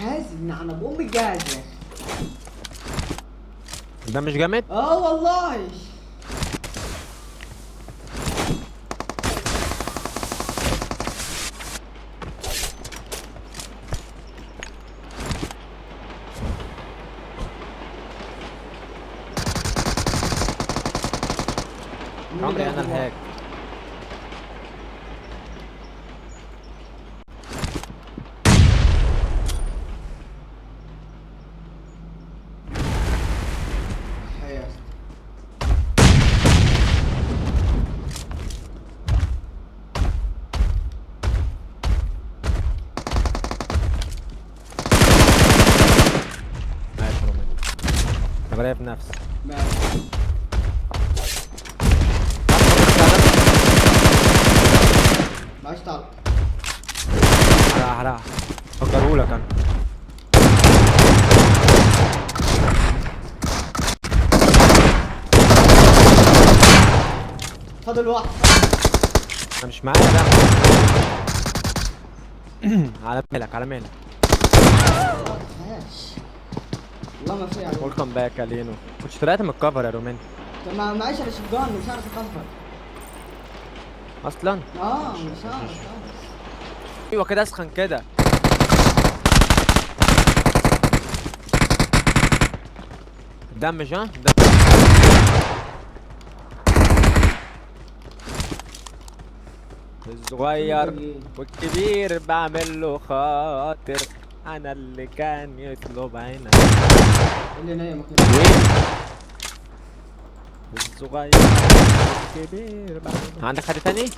جهازي من على بوم الجهاز يا اخي. ده مش جامد؟ والله. عمري انا الهاك. ماشي روماني. انا بلاقي في نفسي. ماشي. معلش تعال. هلا فكرهولك انا. فاضل واحد. انا مش معايا ده. على مالك على مالك. ماشي. والله ما في عليك. ويلكم باك يا لينو. كنت طلعت من الكفر يا روماني. طب معيش انا شجعني مش عارف اكفر. اصلا مش عارف. ايوه كده اسخن كده. دمج ها الصغير والكبير بعمل له خاطر. انا اللي كان يطلب عينك. اللي نايم كده. الصغير والكبير بعمل. عندك حد تاني؟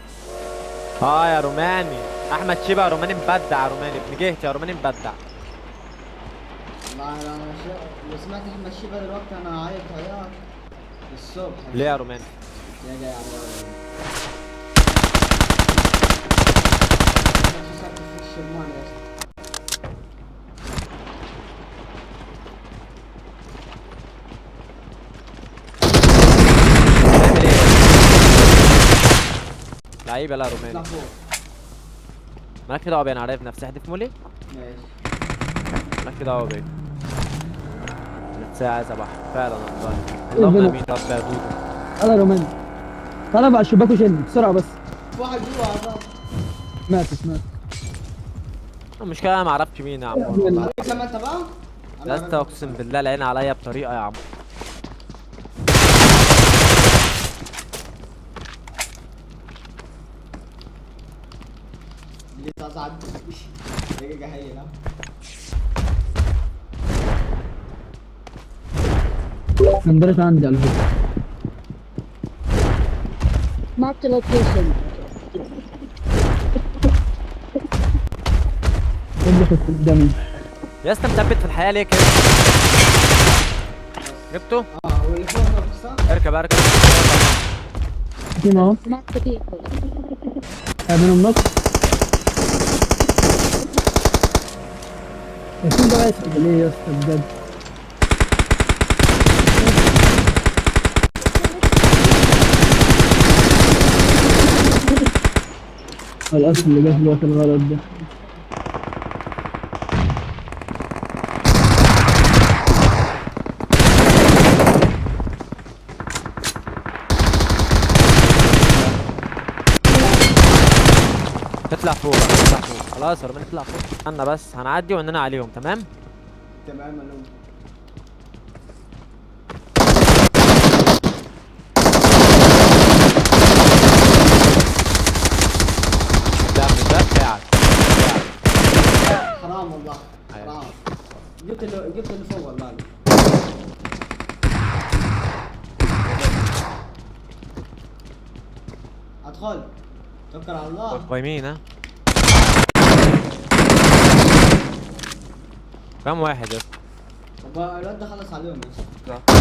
يا روماني. احمد شيبة يا روماني مبدع يا روماني. ابن جهتي يا روماني مبدع. والله انا لو سمعت احمد شيبة دلوقتي انا هعيط عياط الصبح. ليه يا روماني؟ يا جاي على في الشرمان يا اسطى. بتعمل ايه؟ لعيبة لا روماني. اطلع فوق. مالكش دعوة بيا. انا عارف نفسي. احدف مولي. ماشي. مالكش دعوة بيا. ساعة صباح فعلا والله. اللهم امين رب يا دودو. يلا يا روماني. طلع بقى الشباك وشيلني بسرعة بس. في واحد جوه عذاب. مات. المشكلة انا معرفش مين يا عم والله. عليك لما انت بقى. يا اسطى اقسم بالله العين عليا بطريقة يا عم. اللي تصعد. دقيقة هي لا. نمبرت عندي على فكرة. Marked a location. اللي خدت قدامي. يا اسطى مثبت في الحياة ليه كده؟ جبته؟ واللي فوق نقص. اركب اركب. تيم اهو. Marked the vehicle. منهم نص. التيم ده بقى ليه يا اسطى بجد؟ الأصل اللي جه في الوقت الغلط ده. تطلع فوق تطلع فوق. خلاص يا رومان اطلع فوق. استنى بس هنعدي واننا عليهم. تمام؟ تمام ملوم. ده ده بتاعك. حرام والله. حرام. جبت اللي فوق والله. ادخل. توكل على الله. قايمين ها. كم واحد يا اسطى؟ طب الواد ده خلص عليهم يا اسطى.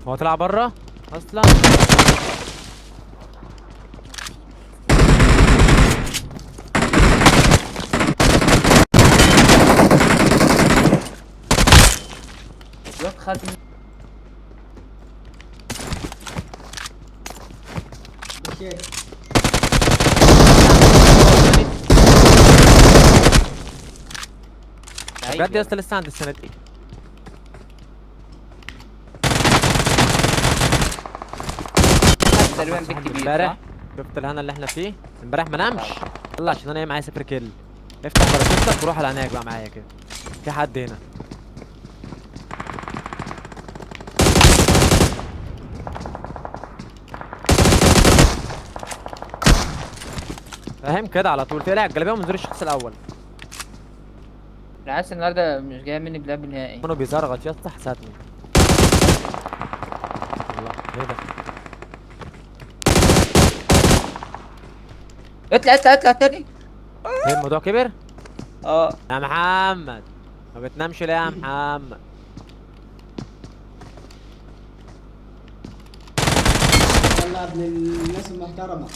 هو طلع بره اصلا. الواد خد مشيت. بجد يا اسطى لسه عند السنه دي. تقريبا بيت كبير امبارح صح؟ شفت الهنا اللي احنا فيه امبارح ما نامش. يلا عشان انا ايه معايا صفر كيل. افتح باراشوتك وروح على هناك بقى معايا كده. في حد هنا. فاهم كده على طول تقلع الجلابيه ومنظور الشخص الاول. انا حاسس النهارده مش جاي مني بلعب نهائي. كانوا بيزرغط يا اسطى حسدني. الله ايه ده؟ اطلع تاني. ايه الموضوع كبر؟ اه يا محمد ما بتنامش ليه يا محمد؟ يلا ابن الناس المحترمه.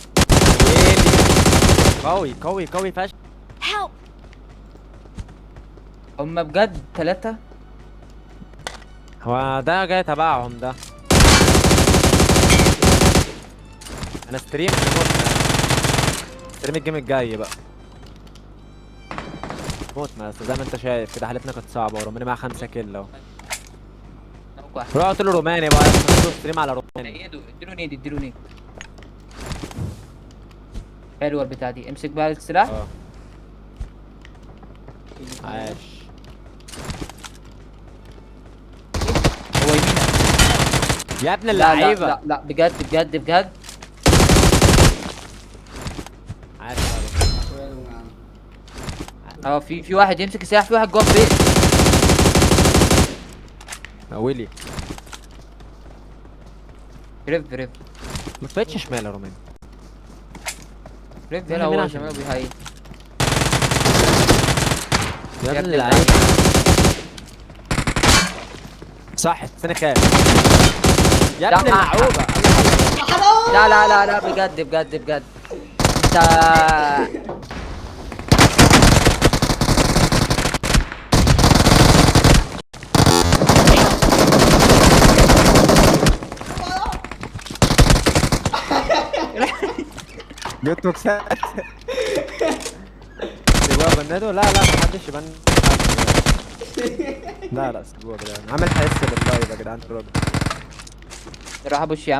قوي فشخ. Help! هما بجد 3. هو ده جاي تبعهم ده. انا ستريم ستريم الجيم الجاي بقى. موتنا بس زي ما انت شايف كده حالتنا كانت صعبه ورماني معاه 5 كيلو اهو. روح قلت له روماني بقى ستريم على روماني. اديله نيد. حلوه البتاع دي، امسك بقى السلاح. اه عاش. هو يمينك. يا ابن لا اللعيبه. لا بجد. عاش اخويا لو يا عم. اه في واحد يمسك السلاح، في واحد جوه البيت. يا ويلي. ريف ما تفتش شمال يا روماني. هنا مين هو عشان شمال مين؟ بيهايل. يا يا ابن ابن اللعيبه. صح السنه كام؟ يا لا، ابن اللعوبه. لا بجد انت. جبت بوكسات. سيبوها بنادو. لا محدش يبان. لا سيبوها يا جدعان. عامل حس باللايف يا جدعان. راح ابوش يا عم.